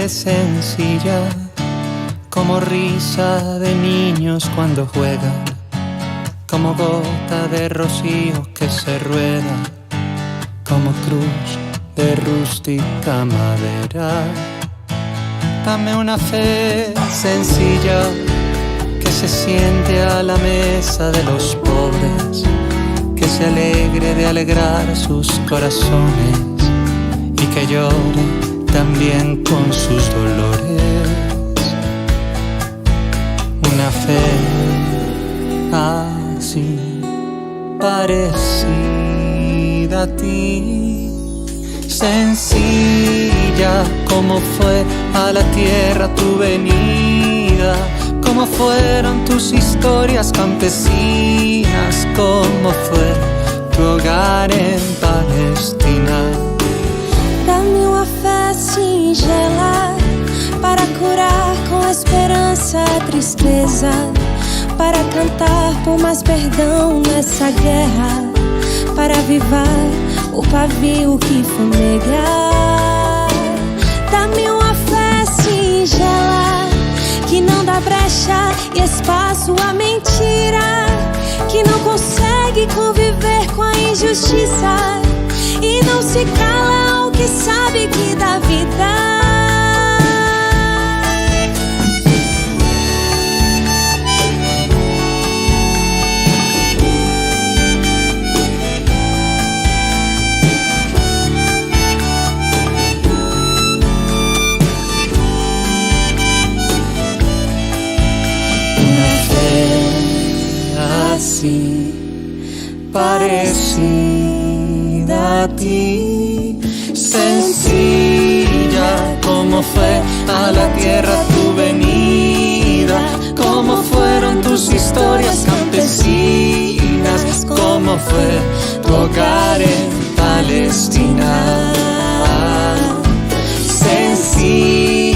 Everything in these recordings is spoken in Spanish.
fe sencilla, como risa de niños cuando juegan, como gota de rocío que se rueda, como cruz de rústica madera. Dame una fe sencilla que se siente a la mesa de los pobres, que se alegre de alegrar sus corazones y que llore también con sus dolores. Una fe así parecida a ti, sencilla como fue a la tierra tu venida, como fueron tus historias campesinas, como fue tu hogar en Palestina. Dá-me uma fé singela para curar com esperança a tristeza, para cantar por mais perdão nessa guerra, para avivar o pavio que fumega. Dá-me uma fé singela que não dá brecha e espaço à mentira, que não consegue conviver com a injustiça e não se cala ao que sabe que dá vida. Así parecida a ti, sencilla como fue a la tierra tu venida, como fueron tus historias campesinas, como fue tu hogar en Palestina. Sencilla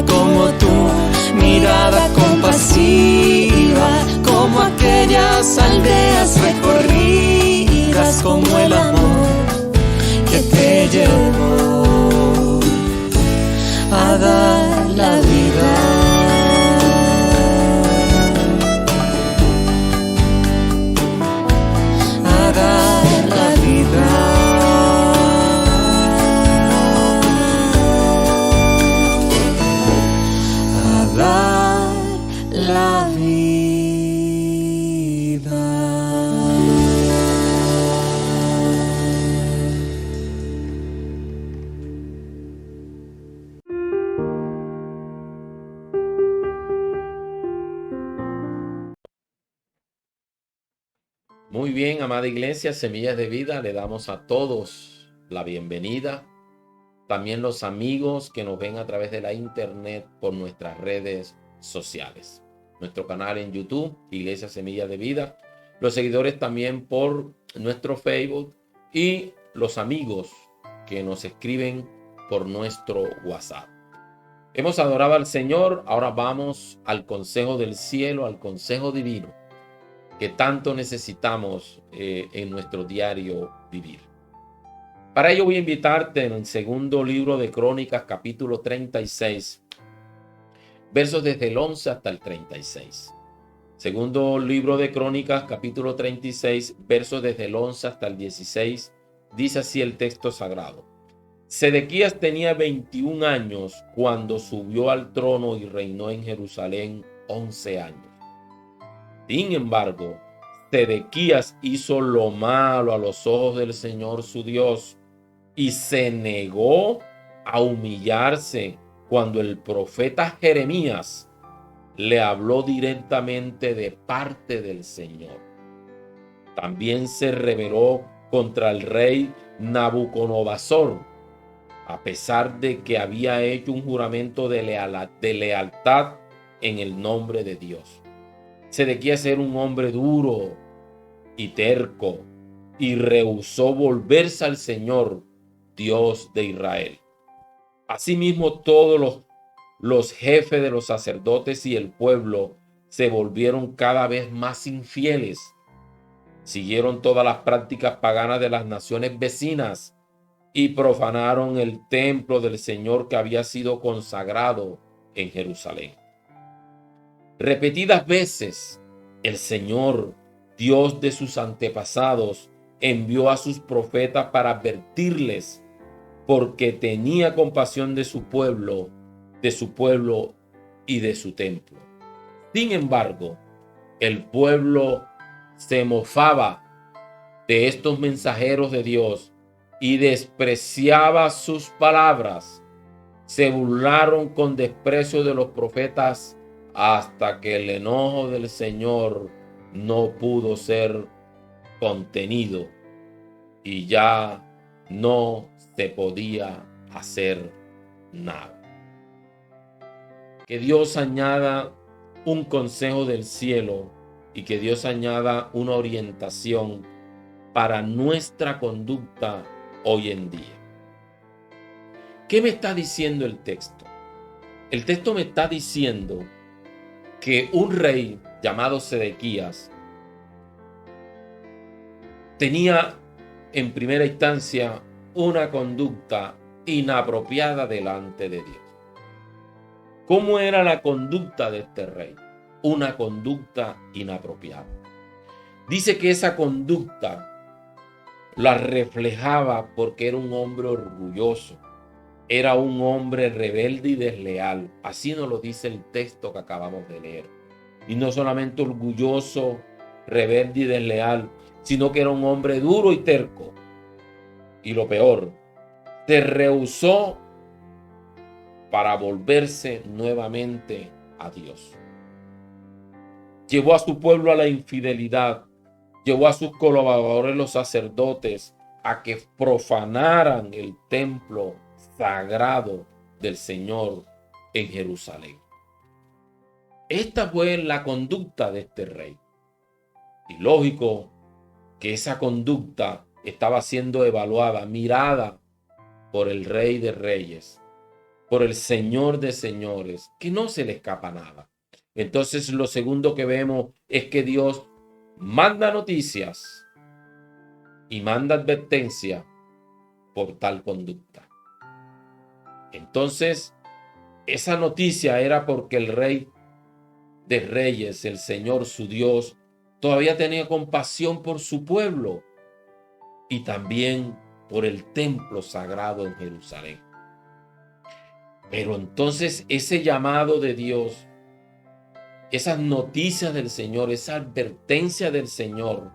como tu mirada compasiva, como aquellas aldeas recorridas, como el amor que te llevó a dar la vida. A dar la vida. A dar la vida. Muy bien, amada iglesia, Semillas de Vida, le damos a todos la bienvenida. También los amigos que nos ven a través de la internet por nuestras redes sociales. Nuestro canal en YouTube, Iglesia Semillas de Vida. Los seguidores también por nuestro Facebook y los amigos que nos escriben por nuestro WhatsApp. Hemos adorado al Señor, ahora vamos al consejo del cielo, al consejo divino que tanto necesitamos en nuestro diario vivir. Para ello voy a invitarte en el segundo libro de Crónicas, capítulo 36, versos desde el 11 hasta el 36. Segundo libro de Crónicas, capítulo 36, versos desde el 11 hasta el 16, dice así el texto sagrado. Sedequías tenía 21 años cuando subió al trono y reinó en Jerusalén 11 años. Sin embargo, Sedequías hizo lo malo a los ojos del Señor su Dios y se negó a humillarse cuando el profeta Jeremías le habló directamente de parte del Señor. También se rebeló contra el rey Nabucodonosor, a pesar de que había hecho un juramento de lealtad en el nombre de Dios. Sedequías era un hombre duro y terco y rehusó volverse al Señor, Dios de Israel. Asimismo, todos los jefes de los sacerdotes y el pueblo se volvieron cada vez más infieles. Siguieron todas las prácticas paganas de las naciones vecinas y profanaron el templo del Señor que había sido consagrado en Jerusalén. Repetidas veces, el Señor, Dios de sus antepasados, envió a sus profetas para advertirles, porque tenía compasión de su pueblo y de su templo. Sin embargo, el pueblo se mofaba de estos mensajeros de Dios y despreciaba sus palabras. Se burlaron con desprecio de los profetas hasta que el enojo del Señor no pudo ser contenido y ya no se podía hacer nada. Que Dios añada un consejo del cielo y que Dios añada una orientación para nuestra conducta hoy en día. ¿Qué me está diciendo el texto? El texto me está diciendo que un rey llamado Sedequías tenía en primera instancia una conducta inapropiada delante de Dios. ¿Cómo era la conducta de este rey? Una conducta inapropiada. Dice que esa conducta la reflejaba porque era un hombre orgulloso, era un hombre rebelde y desleal. Así nos lo dice el texto que acabamos de leer. Y no solamente orgulloso, rebelde y desleal, sino que era un hombre duro y terco. Y lo peor, se rehusó para volverse nuevamente a Dios. Llevó a su pueblo a la infidelidad, llevó a sus colaboradores los sacerdotes a que profanaran el templo sagrado del Señor en Jerusalén. Esta fue la conducta de este rey. Y lógico que esa conducta estaba siendo evaluada, mirada por el Rey de Reyes, por el Señor de Señores, que no se le escapa nada. Entonces lo segundo que vemos es que Dios manda noticias y manda advertencia por tal conducta. Entonces, esa noticia era porque el Rey de Reyes, el Señor su Dios, todavía tenía compasión por su pueblo y también por el templo sagrado en Jerusalén. Pero entonces ese llamado de Dios, esas noticias del Señor, esa advertencia del Señor,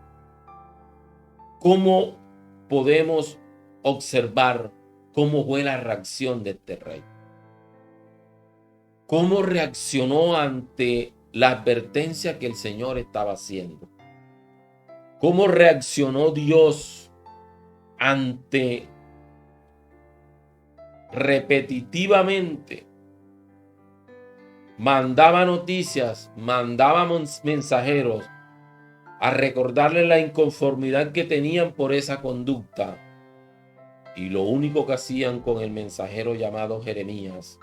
¿cómo podemos observar cómo fue la reacción de este rey? ¿Cómo reaccionó ante la advertencia que el Señor estaba haciendo? ¿Cómo reaccionó Dios ante repetitivamente mandaba noticias, mandaba mensajeros a recordarles la inconformidad que tenían por esa conducta? Y lo único que hacían con el mensajero llamado Jeremías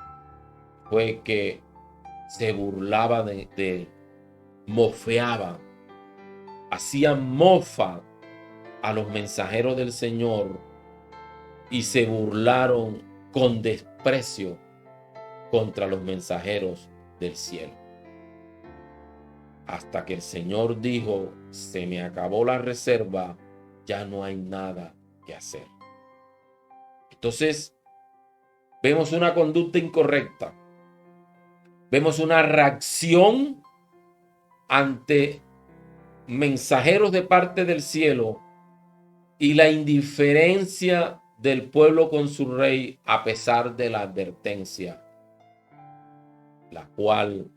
fue que se burlaban de él, mofeaban, hacían mofa a los mensajeros del Señor y se burlaron con desprecio contra los mensajeros del cielo. Hasta que el Señor dijo: se me acabó la reserva, ya no hay nada que hacer. Entonces, vemos una conducta incorrecta. Vemos una reacción ante mensajeros de parte del cielo y la indiferencia del pueblo con su rey a pesar de la advertencia, la cual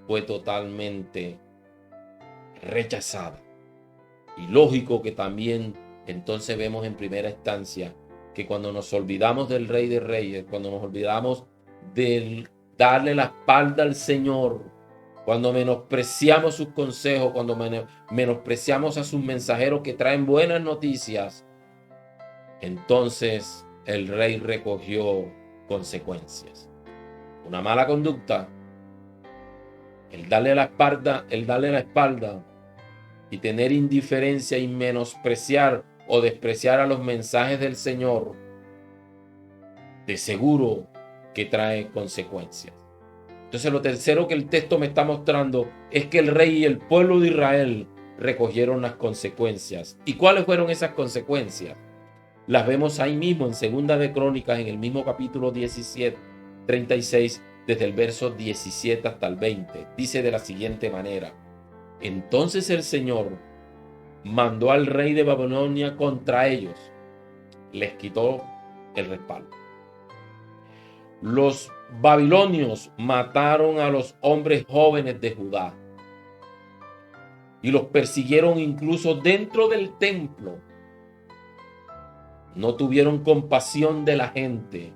fue totalmente rechazada. Y lógico que también entonces vemos en primera instancia que cuando nos olvidamos del Rey de Reyes, cuando nos olvidamos de darle la espalda al Señor, cuando menospreciamos sus consejos, cuando menospreciamos a sus mensajeros que traen buenas noticias, entonces el rey recogió consecuencias. Una mala conducta, el darle la espalda y tener indiferencia y menospreciar o despreciar a los mensajes del Señor, de seguro que trae consecuencias. Entonces lo tercero que el texto me está mostrando es que el rey y el pueblo de Israel recogieron las consecuencias. ¿Y cuáles fueron esas consecuencias? Las vemos ahí mismo en Segunda de Crónicas, en el mismo capítulo 17, 36, desde el verso 17 hasta el 20. Dice de la siguiente manera: entonces el Señor mandó al rey de Babilonia contra ellos. Les quitó el respaldo. Los babilonios mataron a los hombres jóvenes de Judá y los persiguieron incluso dentro del templo. No tuvieron compasión de la gente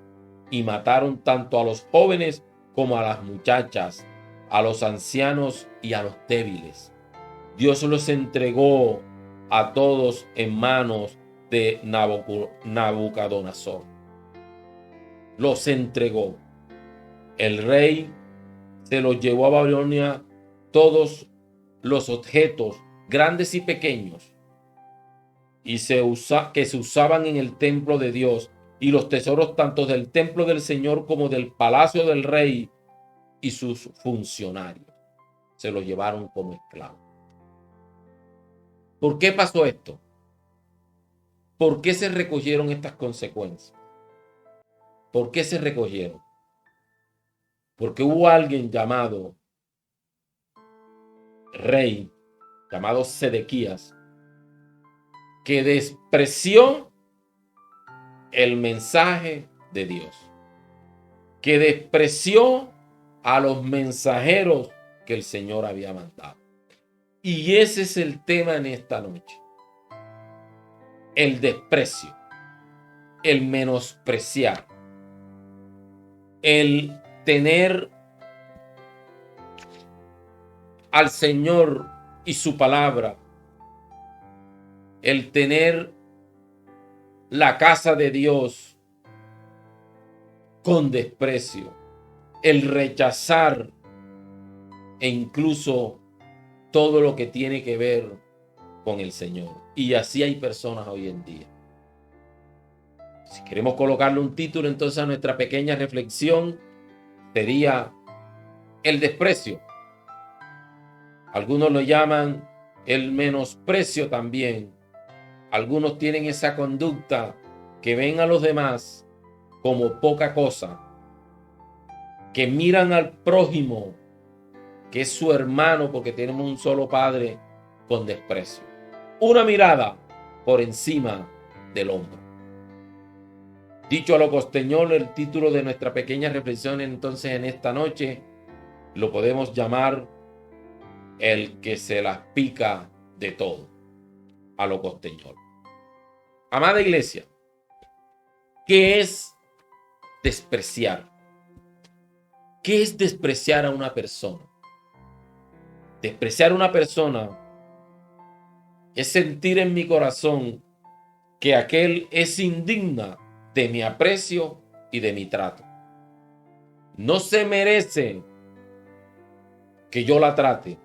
y mataron tanto a los jóvenes como a las muchachas, a los ancianos y a los débiles. Dios los entregó a todos en manos de Nabucodonosor. Los entregó. El rey se los llevó a Babilonia, todos los objetos, grandes y pequeños, que se usaban en el templo de Dios, y los tesoros tanto del templo del Señor como del palacio del rey y sus funcionarios. Se los llevaron como esclavos. ¿Por qué pasó esto? ¿Por qué se recogieron estas consecuencias? ¿Por qué se recogieron? Porque hubo alguien llamado rey, llamado Sedequías, que despreció el mensaje de Dios, que despreció a los mensajeros que el Señor había mandado. Y ese es el tema en esta noche: el desprecio, el menospreciar, el tener al Señor y su palabra, el tener la casa de Dios con desprecio, el rechazar e incluso todo lo que tiene que ver con el Señor. Y así hay personas hoy en día. Si queremos colocarle un título entonces a nuestra pequeña reflexión, sería el desprecio. Algunos lo llaman el menosprecio también. Algunos tienen esa conducta que ven a los demás como poca cosa, que miran al prójimo, que es su hermano porque tenemos un solo padre, con desprecio. Una mirada por encima del hombro. Dicho a lo costeñol, el título de nuestra pequeña reflexión entonces en esta noche lo podemos llamar el que se las pica de todo, a lo costeñol. Amada iglesia, ¿qué es despreciar? ¿Qué es despreciar a una persona? Despreciar a una persona es sentir en mi corazón que aquel es indigna de mi aprecio y de mi trato. No se merece que yo la trate.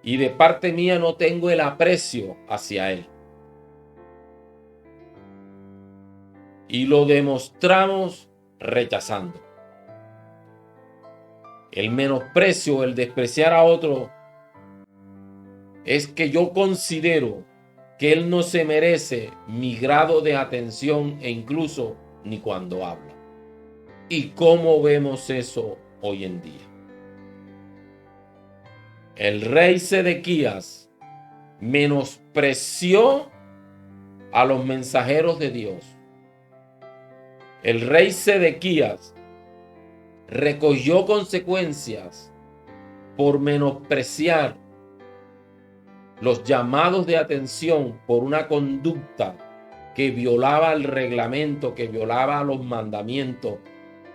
Y de parte mía no tengo el aprecio hacia él. Y lo demostramos rechazando. El menosprecio, el despreciar a otro, es que yo considero que él no se merece mi grado de atención e incluso ni cuando habla. ¿Y cómo vemos eso hoy en día? El rey Sedequías menospreció a los mensajeros de Dios. El rey Sedequías recogió consecuencias por menospreciar los llamados de atención por una conducta que violaba el reglamento, que violaba los mandamientos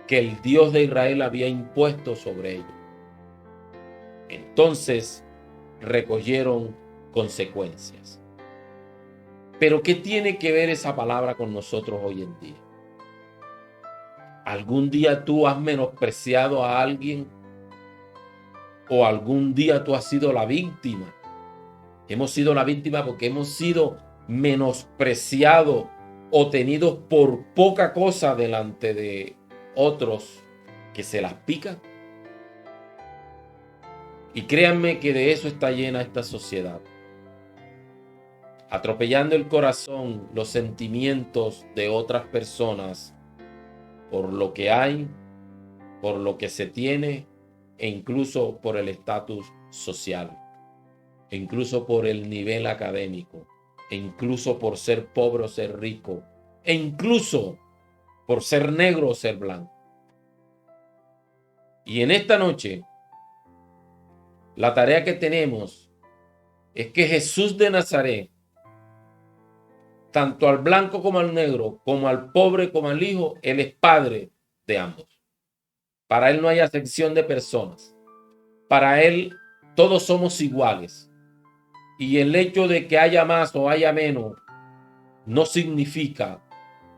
que el Dios de Israel había impuesto sobre ellos. Entonces recogieron consecuencias. Pero ¿qué tiene que ver esa palabra con nosotros hoy en día? ¿Algún día tú has menospreciado a alguien? ¿O algún día tú has sido la víctima? Hemos sido la víctima porque hemos sido menospreciados o tenidos por poca cosa delante de otros que se las pican. Y créanme que de eso está llena esta sociedad, atropellando el corazón, los sentimientos de otras personas por lo que hay, por lo que se tiene e incluso por el estatus social, e incluso por el nivel académico, e incluso por ser pobre o ser rico, e incluso por ser negro o ser blanco. Y en esta noche, la tarea que tenemos es que Jesús de Nazaret, tanto al blanco como al negro, como al pobre como al hijo, Él es padre de ambos. Para Él no hay acepción de personas. Para Él todos somos iguales. Y el hecho de que haya más o haya menos no significa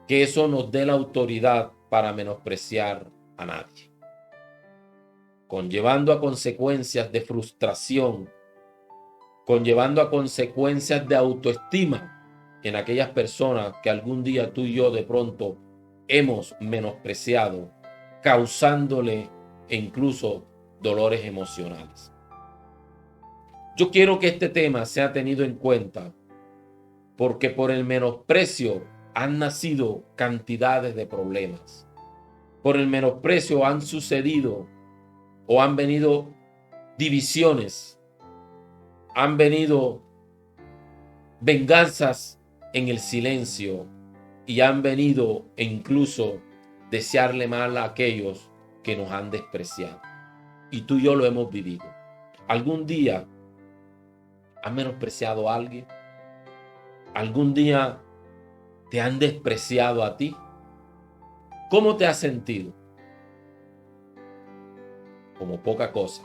que eso nos dé la autoridad para menospreciar a nadie, conllevando a consecuencias de frustración, conllevando a consecuencias de autoestima en aquellas personas que algún día tú y yo de pronto hemos menospreciado, causándole incluso dolores emocionales. Yo quiero que este tema sea tenido en cuenta porque por el menosprecio han nacido cantidades de problemas. Por el menosprecio han sucedido o han venido divisiones, han venido venganzas en el silencio y han venido e incluso desearle mal a aquellos que nos han despreciado. Y tú y yo lo hemos vivido. ¿Algún día has menospreciado a alguien? ¿Algún día te han despreciado a ti? ¿Cómo te has sentido? Como poca cosa.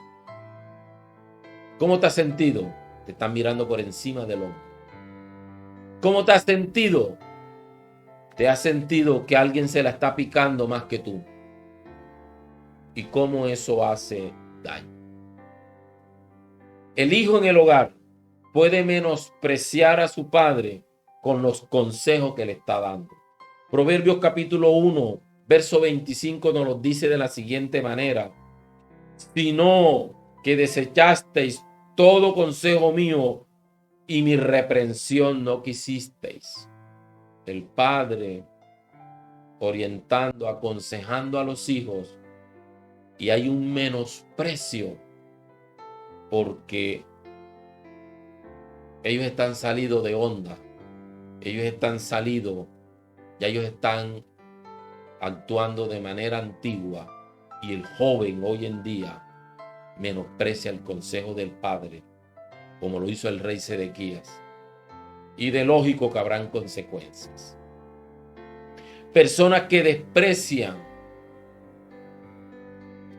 ¿Cómo te has sentido? Te están mirando por encima del hombro. ¿Cómo te has sentido? ¿Te has sentido que alguien se la está picando más que tú? ¿Y cómo eso hace daño? El hijo en el hogar puede menospreciar a su padre con los consejos que le está dando. Proverbios capítulo 1, verso 25 nos lo dice de la siguiente manera: sino que desechasteis todo consejo mío y mi reprensión no quisisteis. El padre orientando, aconsejando a los hijos, y hay un menosprecio porque ellos están salidos de onda, ellos están salidos, ya ellos están actuando de manera antigua, y el joven hoy en día menosprecia el consejo del padre, como lo hizo el rey Sedequías, y de lógico que habrán consecuencias. Personas que desprecian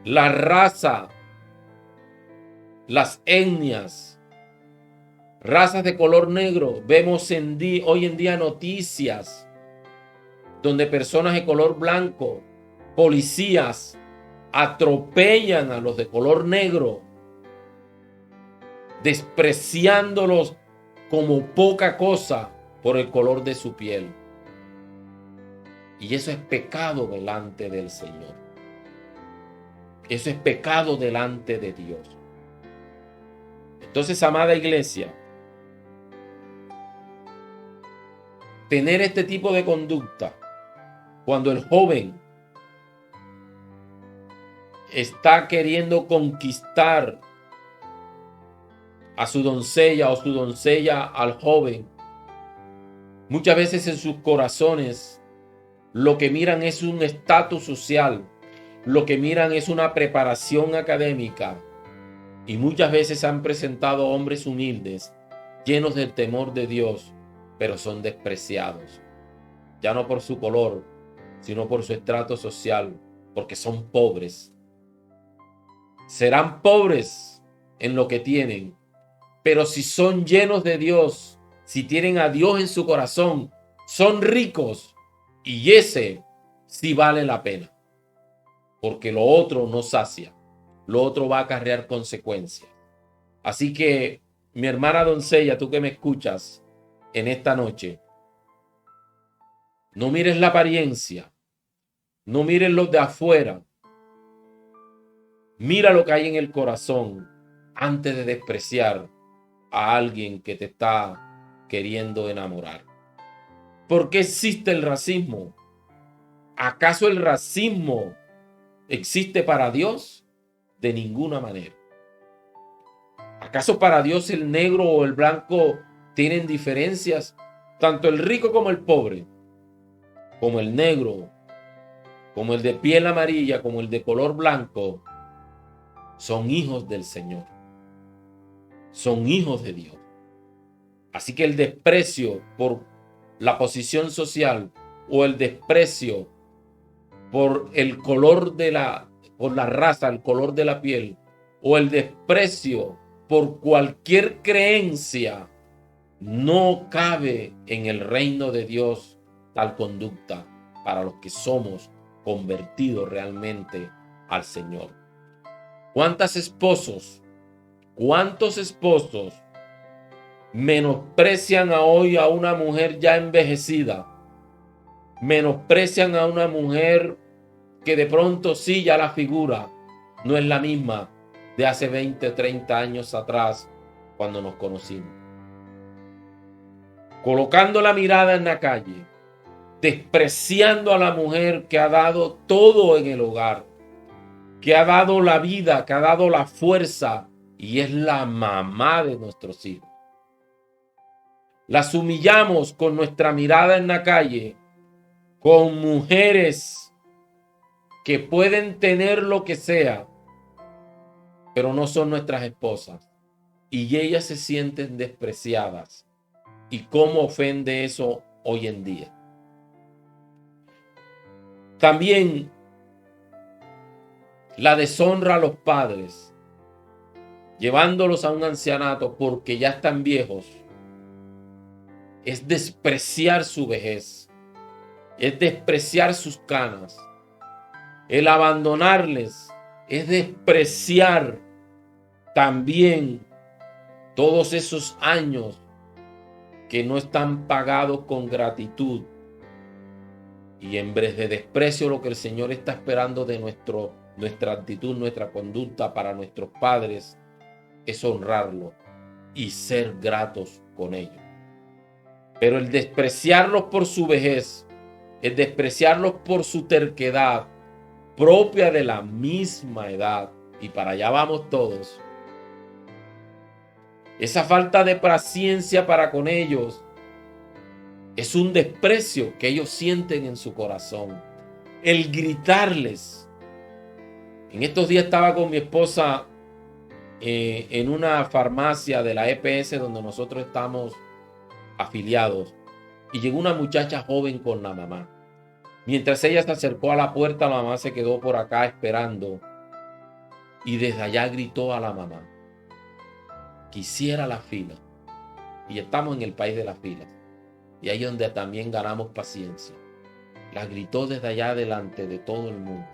la raza, las etnias, razas de color negro. Vemos hoy en día noticias donde personas de color blanco, policías, atropellan a los de color negro, despreciándolos como poca cosa por el color de su piel. Y eso es pecado delante del Señor. Eso es pecado delante de Dios. Entonces, amada iglesia, tener este tipo de conducta cuando el joven está queriendo conquistar a su doncella o su doncella al joven, muchas veces en sus corazones lo que miran es un estatus social, lo que miran es una preparación académica, y muchas veces han presentado hombres humildes, llenos del temor de Dios, pero son despreciados, ya no por su color, sino por su estrato social, porque son pobres. Serán pobres en lo que tienen, pero si son llenos de Dios, si tienen a Dios en su corazón, son ricos, y ese sí vale la pena, porque lo otro no sacia, lo otro va a acarrear consecuencias. Así que, mi hermana doncella, tú que me escuchas en esta noche, No mires la apariencia. No mires los de afuera. Mira lo que hay en el corazón antes de despreciar a alguien que te está queriendo enamorar. ¿Por qué existe el racismo? ¿Acaso el racismo existe para Dios? De ninguna manera. ¿Acaso para Dios el negro o el blanco tienen diferencias? Tanto el rico como el pobre, como el negro, como el de piel amarilla, como el de color blanco, son hijos del Señor. Son hijos de Dios. Así que el desprecio por la posición social o el desprecio por el color por la raza, el color de la piel, o el desprecio por cualquier creencia, no cabe en el reino de Dios tal conducta para los que somos convertidos realmente al Señor. ¿Cuántos esposos menosprecian hoy a una mujer ya envejecida? Menosprecian a una mujer que de pronto sí, ya la figura no es la misma de hace 20, 30 años atrás cuando nos conocimos. Colocando la mirada en la calle, despreciando a la mujer que ha dado todo en el hogar, que ha dado la vida, que ha dado la fuerza y es la mamá de nuestros hijos. Las humillamos con nuestra mirada en la calle, con mujeres que pueden tener lo que sea, pero no son nuestras esposas. Y ellas se sienten despreciadas. ¿Y cómo ofende eso hoy en día? También la deshonra a los padres, llevándolos a un ancianato porque ya están viejos, es despreciar su vejez, es despreciar sus canas. El abandonarles es despreciar también todos esos años que no están pagados con gratitud. Y en vez de desprecio, lo que el Señor está esperando de nuestra actitud, nuestra conducta para nuestros padres es honrarlos y ser gratos con ellos. Pero el despreciarlos por su vejez, el despreciarlos por su terquedad, propia de la misma edad, y para allá vamos todos, esa falta de paciencia para con ellos es un desprecio que ellos sienten en su corazón. El gritarles. En estos días estaba con mi esposa en una farmacia de la EPS donde nosotros estamos afiliados, y llegó una muchacha joven con la mamá. Mientras ella se acercó a la puerta, la mamá se quedó por acá esperando y desde allá gritó a la mamá: quisiera la fila. Y estamos en el país de las filas, y ahí es donde también ganamos paciencia. La gritó desde allá delante de todo el mundo: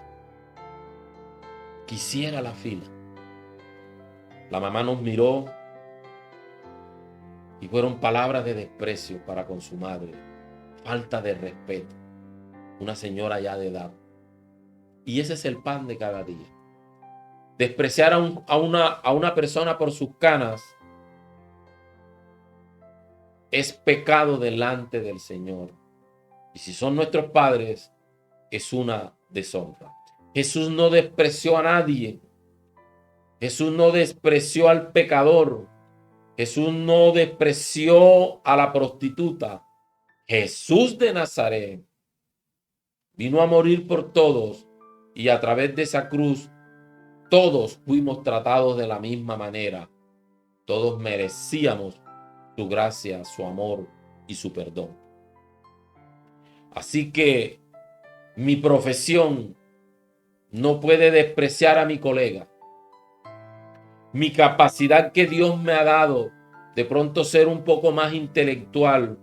quisiera la fila. La mamá nos miró y fueron palabras de desprecio para con su madre, falta de respeto. Una señora ya de edad. Y ese es el pan de cada día. Despreciar a una persona por sus canas es pecado delante del Señor. Y si son nuestros padres, es una deshonra. Jesús no despreció a nadie. Jesús no despreció al pecador. Jesús no despreció a la prostituta. Jesús de Nazaret vino a morir por todos, y a través de esa cruz todos fuimos tratados de la misma manera. Todos merecíamos su gracia, su amor y su perdón. Así que mi profesión no puede despreciar a mi colega. Mi capacidad que Dios me ha dado de pronto ser un poco más intelectual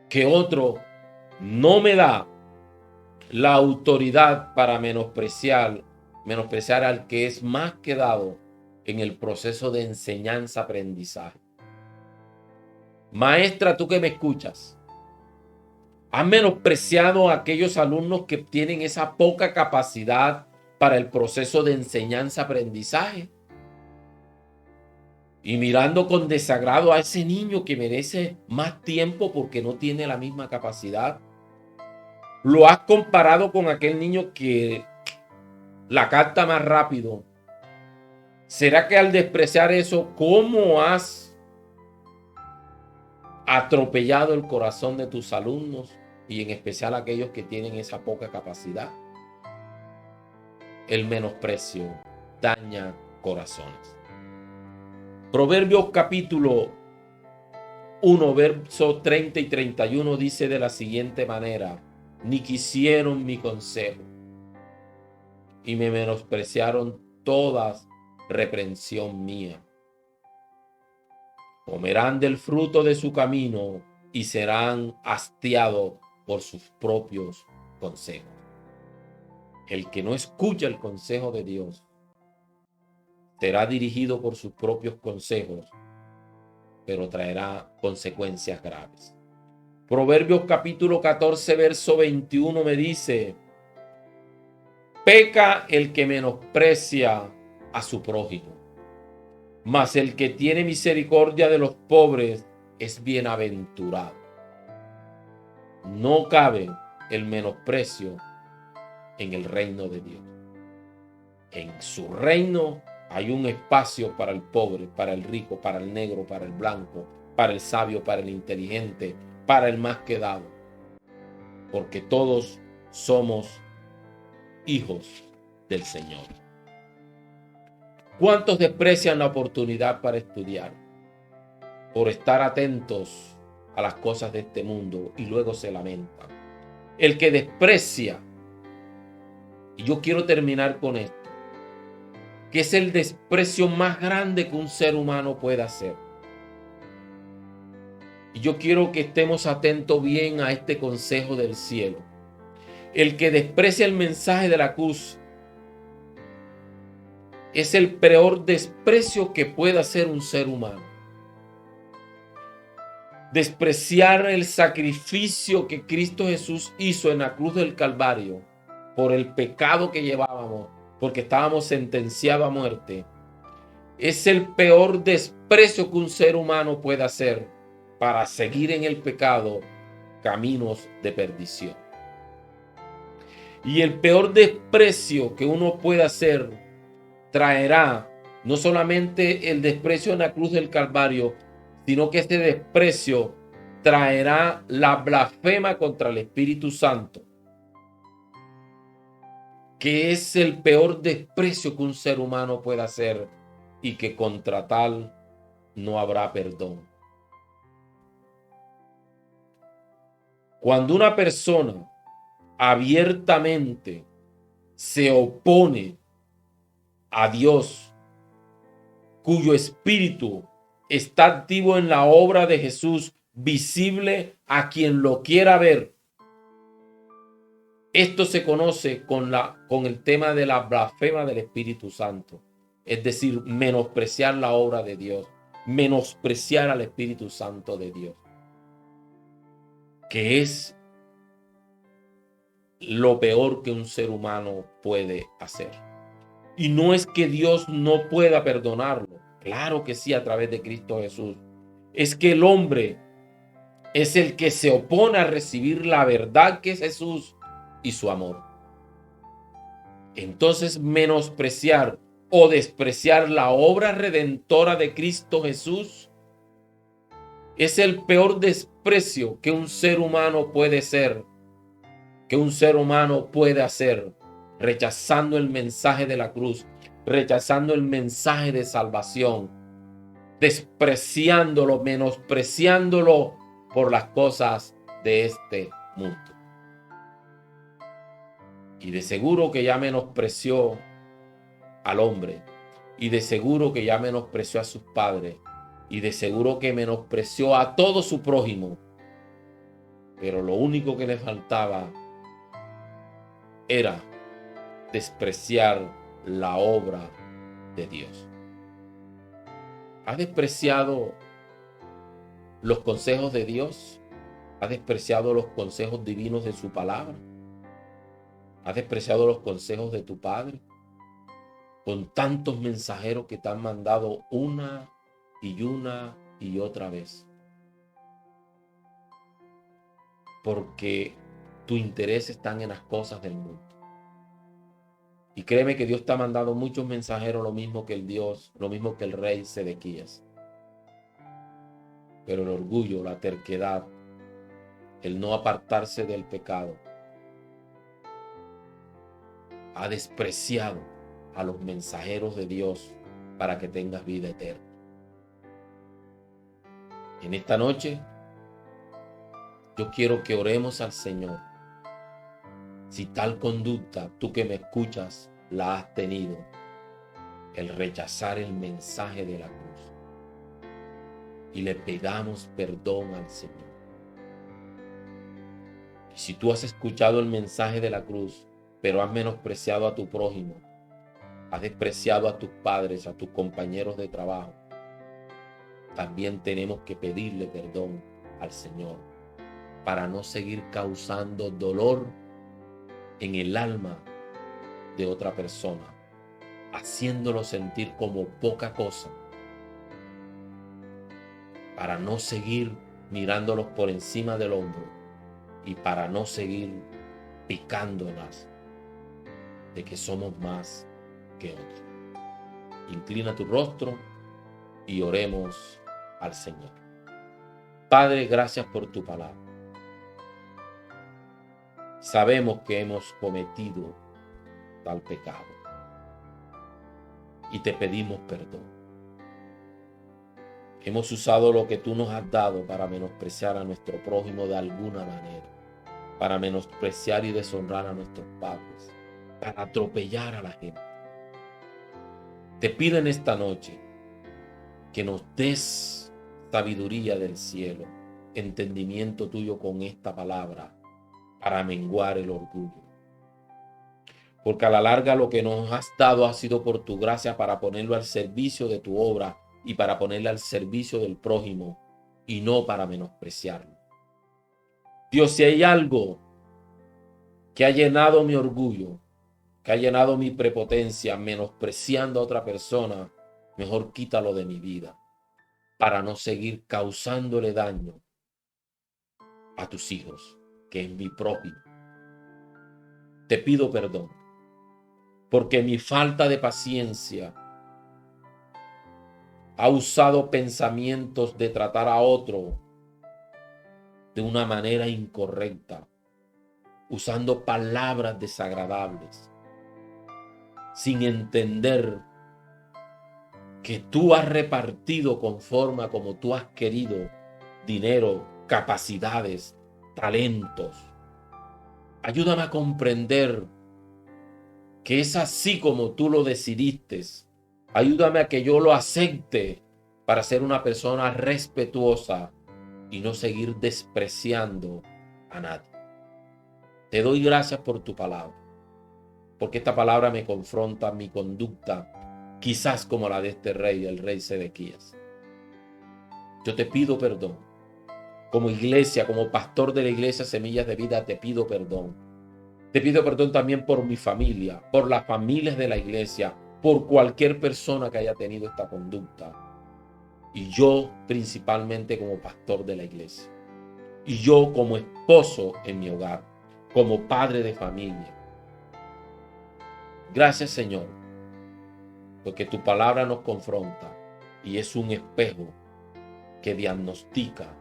que otro no me da la autoridad para menospreciar al que es más quedado en el proceso de enseñanza-aprendizaje. Maestra, tú que me escuchas, Has menospreciado a aquellos alumnos que tienen esa poca capacidad para el proceso de enseñanza-aprendizaje. Y mirando con desagrado a ese niño que merece más tiempo porque no tiene la misma capacidad. Lo has comparado con aquel niño que la capta más rápido. ¿Será que al despreciar eso, cómo has atropellado el corazón de tus alumnos y en especial aquellos que tienen esa poca capacidad? El menosprecio daña corazones. Proverbios capítulo 1, versos 30 y 31 dice de la siguiente manera: ni quisieron mi consejo y me menospreciaron todas reprensión mía. Comerán del fruto de su camino y serán hastiados por sus propios consejos. El que no escucha el consejo de Dios será dirigido por sus propios consejos, pero traerá consecuencias graves. Proverbios capítulo 14, verso 21 me dice: peca el que menosprecia a su prójimo, mas el que tiene misericordia de los pobres es bienaventurado. No cabe el menosprecio en el reino de Dios. En su reino hay un espacio para el pobre, para el rico, para el negro, para el blanco, para el sabio, para el inteligente, para el más quedado. Porque todos somos hijos del Señor. ¿Cuántos desprecian la oportunidad para estudiar por estar atentos a las cosas de este mundo y luego se lamentan? El que desprecia, y yo quiero terminar con esto, que es el desprecio más grande que un ser humano puede hacer. Y yo quiero que estemos atentos bien a este consejo del cielo. El que desprecia el mensaje de la cruz es el peor desprecio que puede hacer un ser humano. Despreciar el sacrificio que Cristo Jesús hizo en la cruz del Calvario por el pecado que llevábamos, porque estábamos sentenciados a muerte, es el peor desprecio que un ser humano puede hacer para seguir en el pecado caminos de perdición. Y el peor desprecio que uno puede hacer traerá no solamente el desprecio en la cruz del Calvario, sino que este desprecio traerá la blasfema contra el Espíritu Santo, que es el peor desprecio que un ser humano puede hacer y que contra tal no habrá perdón. Cuando una persona abiertamente se opone a Dios, cuyo espíritu está activo en la obra de Jesús, visible a quien lo quiera ver, esto se conoce con el tema de la blasfema del Espíritu Santo. Es decir, menospreciar la obra de Dios, menospreciar al Espíritu Santo de Dios, que es lo peor que un ser humano puede hacer. Y no es que Dios no pueda perdonarlo, claro que sí, a través de Cristo Jesús. Es que el hombre es el que se opone a recibir la verdad que es Jesús y su amor. Entonces, menospreciar o despreciar la obra redentora de Cristo Jesús es el peor desprecio que un ser humano puede ser, que un ser humano puede hacer, rechazando el mensaje de la cruz, rechazando el mensaje de salvación, despreciándolo, menospreciándolo por las cosas de este mundo. Y de seguro que ya menospreció al hombre, y de seguro que ya menospreció a sus padres, y de seguro que menospreció a todo su prójimo. Pero lo único que le faltaba era despreciar la obra de Dios. ¿Has despreciado los consejos de Dios? ¿Has despreciado los consejos divinos de su palabra? ¿Has despreciado los consejos de tu Padre? Con tantos mensajeros que te han mandado una y otra vez. Porque tu interés está en las cosas del mundo. Y créeme que Dios te ha mandado muchos mensajeros, lo mismo que el rey Sedequías. Pero el orgullo, la terquedad, el no apartarse del pecado, ha despreciado a los mensajeros de Dios para que tengas vida eterna. En esta noche, yo quiero que oremos al Señor. Si tal conducta, tú que me escuchas, la has tenido, el rechazar el mensaje de la cruz, y le pedamos perdón al Señor. Y si tú has escuchado el mensaje de la cruz, pero has menospreciado a tu prójimo, has despreciado a tus padres, a tus compañeros de trabajo, también tenemos que pedirle perdón al Señor para no seguir causando dolor en el alma de otra persona, haciéndolo sentir como poca cosa, para no seguir mirándolos por encima del hombro y para no seguir picándolas de que somos más que otros. Inclina tu rostro y oremos al Señor. Padre, gracias por tu palabra. Sabemos que hemos cometido tal pecado y te pedimos perdón. Hemos usado lo que tú nos has dado para menospreciar a nuestro prójimo de alguna manera, para menospreciar y deshonrar a nuestros padres, para atropellar a la gente. Te pido en esta noche que nos des sabiduría del cielo, entendimiento tuyo con esta palabra para menguar el orgullo. Porque a la larga lo que nos has dado ha sido por tu gracia para ponerlo al servicio de tu obra y para ponerlo al servicio del prójimo y no para menospreciarlo. Dios, si hay algo que ha llenado mi orgullo, que ha llenado mi prepotencia, menospreciando a otra persona, mejor quítalo de mi vida para no seguir causándole daño a tus hijos, que es mi prójimo. Te pido perdón porque mi falta de paciencia ha usado pensamientos de tratar a otro de una manera incorrecta, usando palabras desagradables, sin entender que tú has repartido conforme a como tú has querido dinero, capacidades, talentos. Ayúdame a comprender que es así como tú lo decidiste. Ayúdame a que yo lo acepte para ser una persona respetuosa y no seguir despreciando a nadie. Te doy gracias por tu palabra, porque esta palabra me confronta mi conducta, quizás como la de este rey, el rey Sedequías. Yo te pido perdón. Como iglesia, como pastor de la iglesia Semillas de Vida, te pido perdón. Te pido perdón también por mi familia, por las familias de la iglesia, por cualquier persona que haya tenido esta conducta. Y yo principalmente como pastor de la iglesia. Y yo como esposo en mi hogar, como padre de familia. Gracias, Señor, porque tu palabra nos confronta y es un espejo que diagnostica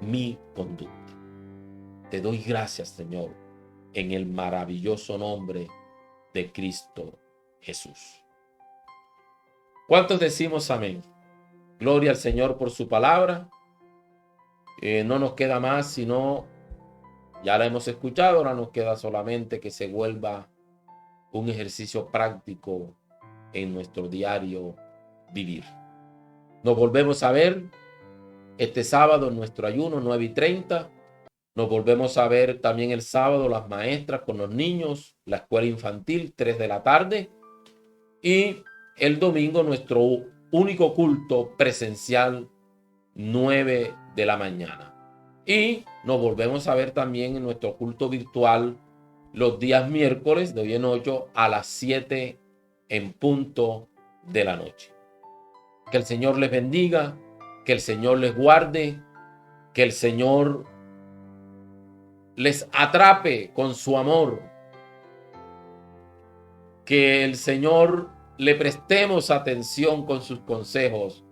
mi conducta. Te doy gracias, Señor, en el maravilloso nombre de Cristo Jesús. ¿Cuántos decimos amén? Gloria al Señor por su palabra. No nos queda más, sino ya la hemos escuchado, ahora nos queda solamente que se vuelva un ejercicio práctico en nuestro diario vivir. Nos volvemos a ver este sábado en nuestro ayuno 9:30. Nos volvemos a ver también el sábado las maestras con los niños, la escuela infantil 3 de la tarde. Y el domingo nuestro único culto presencial 9 de la mañana. Y Nos volvemos a ver también en nuestro culto virtual los días miércoles de hoy en 8 a las 7 en punto de la noche. Que el Señor les bendiga, que el Señor les guarde, que el Señor les atrape con su amor, que el Señor le prestemos atención con sus consejos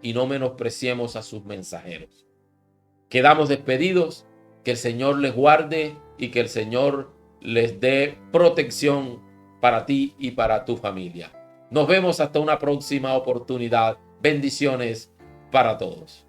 y no menospreciemos a sus mensajeros. Quedamos despedidos, que el Señor les guarde y que el Señor les dé protección para ti y para tu familia. Nos vemos hasta una próxima oportunidad. Bendiciones para todos.